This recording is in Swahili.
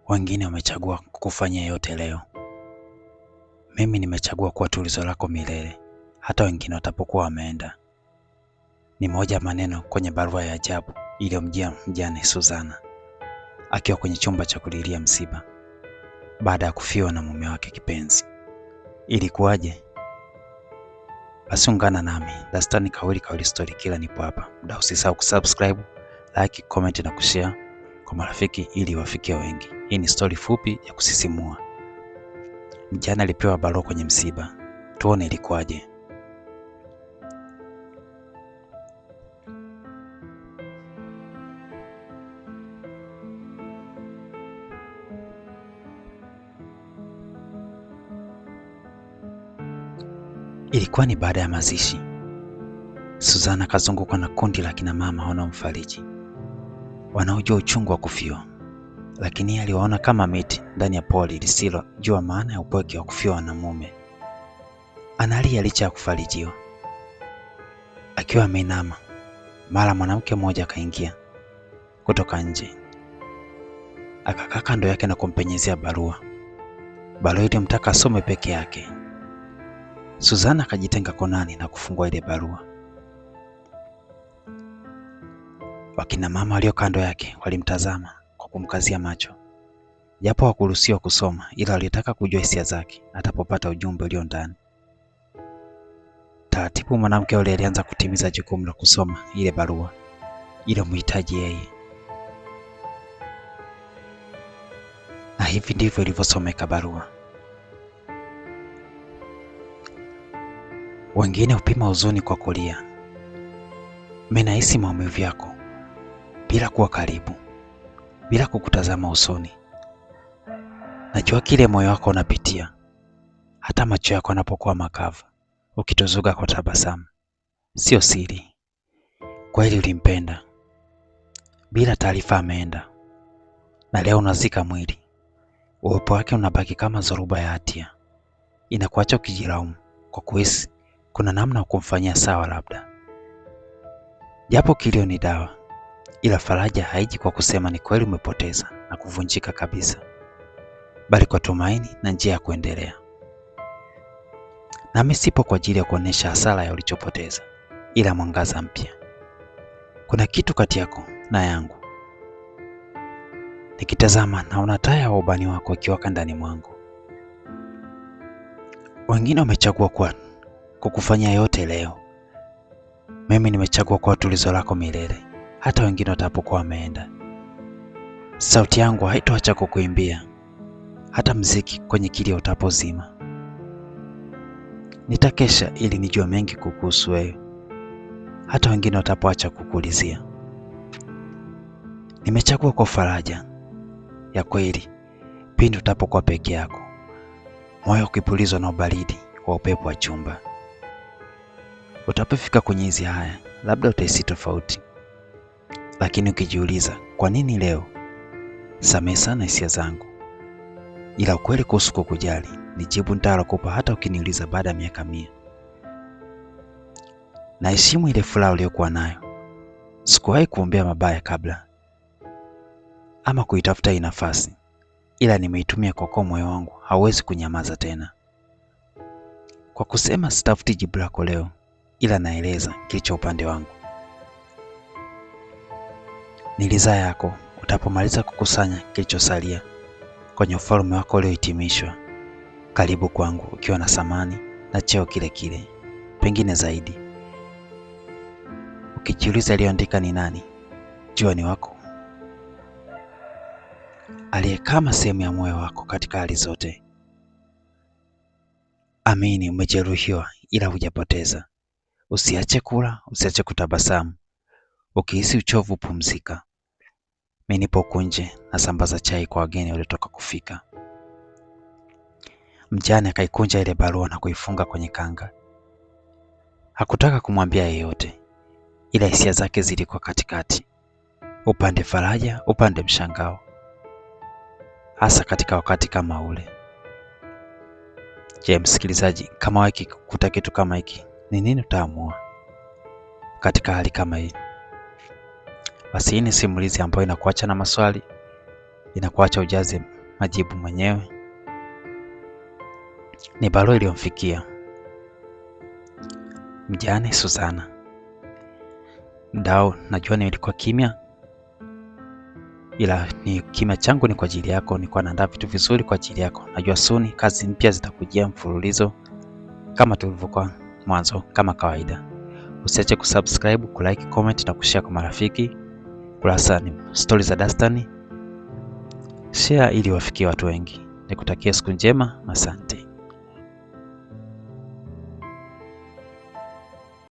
Wengine wamechagua kukufanyia yote leo. Mimi nimechagua kuwa tulizo lako milele, hata wengine watapokuwa wameenda. Ni moja maneno kwenye barua ya ajabu iliyomjia mjane Suzana akiwa kwenye chumba cha kulilia msiba baada ya kufiwa na mume wake kipenzi. Ilikuwaje? Basi ungana nami Dastan Kawili Story kila nipo hapa. Muda usisahau kusubscribe, like, comment na kushare kwa marafiki ili wafikie wengi. Hii ni story fupi ya kusisimua. Mjane alipewa barua kwenye msiba. Tuone ilikuwaje. Ilikuwa ni baada ya mazishi. Suzana akazungukwa na kundi la kina mama wanaomfariji, wanaojua uchungu wa kufiwa, lakini aliwaona kama miti ndani ya pori lisilojua maana ya upweke wa kufiwa na mume. Analia licha ya kufarijiwa. Akiwa ameinama, mara mwanamke mmoja akaingia kutoka nje, akakaa kando yake na kumpenyezea barua. Barua ilimtaka asome peke yake. Suzana akajitenga konani na kufungua ile barua. Wakina mama walio kando yake walimtazama kwa kumkazia macho, japo hawakuruhusiwa kusoma, ila walitaka kujua hisia zake atapopata ujumbe ulio ndani. Taratibu mwanamke yule alianza kutimiza jukumu la kusoma ile barua ile mhitaji yeye. Na hivi ndivyo ilivyosomeka barua. Wengine hupima huzuni kwa kulia. Mimi nahisi maumivu yako bila kuwa karibu, bila kukutazama usoni. Najua kile moyo wako unapitia, hata macho yako yanapokuwa makavu, ukituzuga kwa tabasamu. Sio siri, kweli ulimpenda. Bila taarifa ameenda, na leo unazika mwili. Uwepo wake unabaki kama zoruba ya hatia, inakuacha ukijilaumu kwa kuhisi kuna namna kumfanyia sawa labda. Japo kilio ni dawa, ila faraja haiji kwa kusema ni kweli umepoteza na kuvunjika kabisa, bali kwa tumaini na njia ya kuendelea. Nami sipo kwa ajili ya kuonesha hasara ya ulichopoteza, ila mwangaza mpya. Kuna kitu kati yako na yangu. Nikitazama naona taa ya ubani wako ikiwaka ndani mwangu. Wengine wamechagua kukufanyia yote leo. Mimi nimechagua kuwa tulizo lako milele, hata wengine watapokuwa wameenda. Sauti yangu haitoacha kukuimbia, hata mziki kwenye kilio utapozima. Nitakesha ili nijue mengi kukuhusu wewe, hata wengine watapoacha kukuulizia. Nimechagua kwa faraja ya kweli pindi utapokuwa peke yako, moyo ukipulizwa na ubaridi wa upepo wa chumba. Utapofika kwenye hizi haya, labda utahisi tofauti, lakini ukijiuliza kwa nini leo, samehe sana hisia zangu, ila ukweli kuhusu kukujali ni jibu nitalokupa hata ukiniuliza baada ya miaka 100. Naheshimu ile furaha uliyokuwa nayo. Sikuwahi kuombea mabaya kabla ama kuitafuta hii nafasi, ila nimeitumia kwa kuwa moyo wangu hauwezi kunyamaza tena. Kwa kusema sitafuti jibu lako leo, ila naeleza kilicho upande wangu. Ni ridhaa yako utapomaliza kukusanya kilichosalia kwenye ufalme wako uliohitimishwa. Karibu kwangu ukiwa na thamani na cheo kile kile, pengine zaidi. Ukijiuliza aliyoandika ni nani, jua ni wako, aliyekama sehemu ya moyo wako katika hali zote. Amini umejeruhiwa ila hujapoteza. Usiache kula, usiache kutabasamu. Ukihisi uchovu pumzika. Mimi nipo kunje na sambaza chai kwa wageni waliotoka kufika. Mjane akaikunja ile barua na kuifunga kwenye kanga. Hakutaka kumwambia yeyote, ila hisia zake zilikuwa katikati, upande faraja, upande mshangao, hasa katika wakati kama ule. Je, msikilizaji, kama wewe ukikuta kitu kama hiki, ni nini utaamua katika hali kama hii? Basi hii ni simulizi ambayo inakuacha na maswali, inakuacha ujaze majibu mwenyewe. Ni barua iliyomfikia mjane Suzana. Mdau, najua nilikuwa kimya, ila ni kimya changu ni kwa ajili yako. Nilikuwa naandaa vitu vizuri kwa ajili yako. Najua soon kazi mpya zitakujia mfululizo kama tulivyokuwa mwanzo, kama kawaida. Usiache kusubscribe, kulike, comment na kushare kwa marafiki. Kurasa ni Stories za Dastan. Share ili wafikie watu wengi. Nikutakia siku njema. Asante.